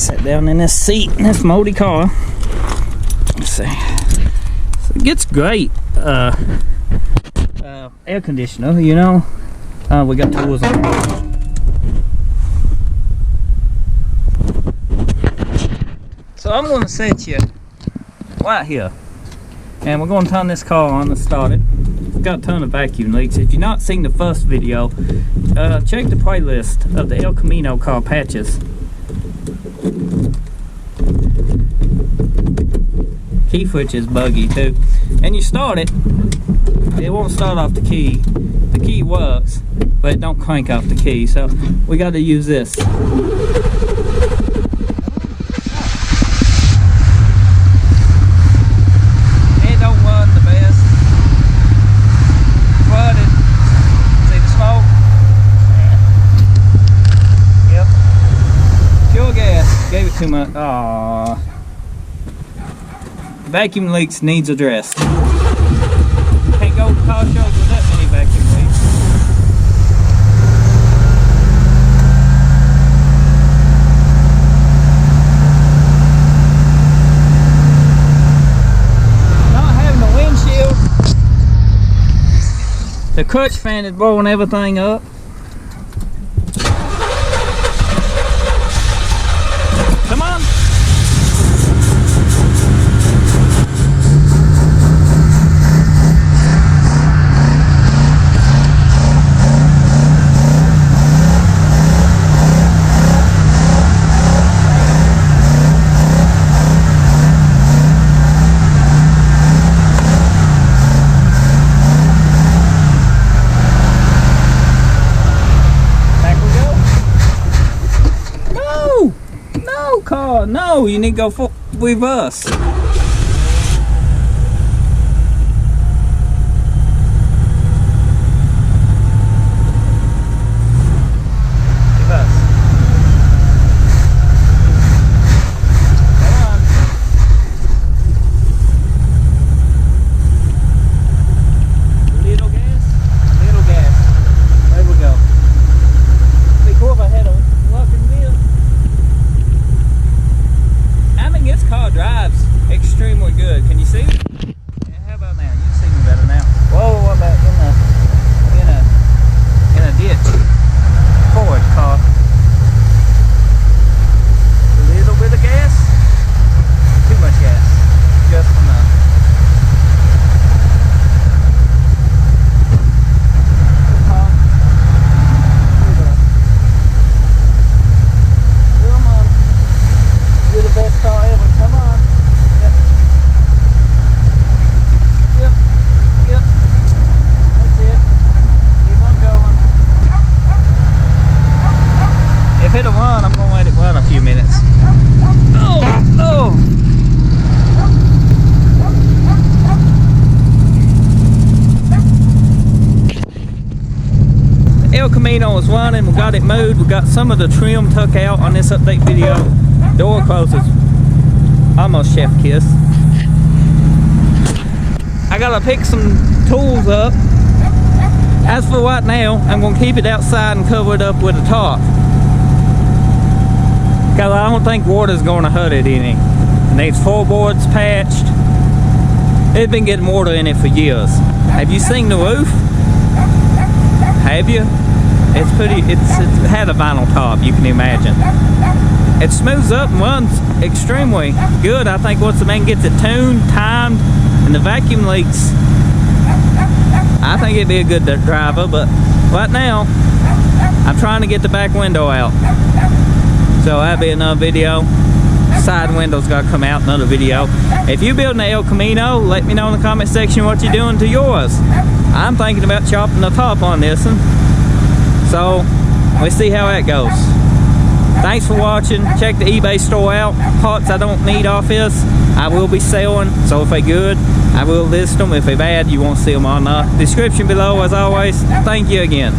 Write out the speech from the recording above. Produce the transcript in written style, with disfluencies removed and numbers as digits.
Sit down in this seat in this moldy car. Let's see. So it gets great air conditioner, you know. We got tools on. So I'm going to set you right here, and we're going to turn this car on and start it. It's got a ton of vacuum leaks. If you've not seen the first video, check the playlist of the Elcamino car patches. Key switch is buggy too, and you start it, it won't start off the key. The key works, but it don't crank off the key, so we got to use this. Gave it too much. Aww. Vacuum leaks needs addressed. Can't go to car shows with that many vacuum leaks. Not having a windshield. The crutch fan is blowing everything up. Come on. Car, no, you need to go for reverse. Drives extremely good. Can you see? Yeah, how about now? You can see me better now. Whoa, what about in a ditch? Forward car. A little bit of gas. Too much gas. Just enough. Come on. You're the best car ever. Come on. Yep. That's it. Keep on going. If it'll run, I'm gonna let it run a few minutes. Oh! The Elcamino is running. We got it moved. We got some of the trim tuck out on this update video. Door closes. Almost chef kiss. I gotta pick some tools up. As for right now, I'm gonna keep it outside and cover it up with a tarp, because I don't think water's gonna hurt it any. It needs floorboards patched. It's been getting water in it for years. Have you seen the roof? Have you? It's pretty. It had a vinyl top, you can imagine. It smooths up and runs extremely good. I think once the man gets it tuned, timed, and the vacuum leaks, I think it'd be a good driver. But right now, I'm trying to get the back window out. So that'll be another video. Side window's got to come out, another video. If you're building an Elcamino, let me know in the comment section what you're doing to yours. I'm thinking about chopping the top on this one. So we'll see how that goes. Thanks for watching. Check the eBay store out. Parts I don't need off this, I will be selling. So if they're good, I will list them. If they're bad, you won't see them on the description below. As always, thank you again.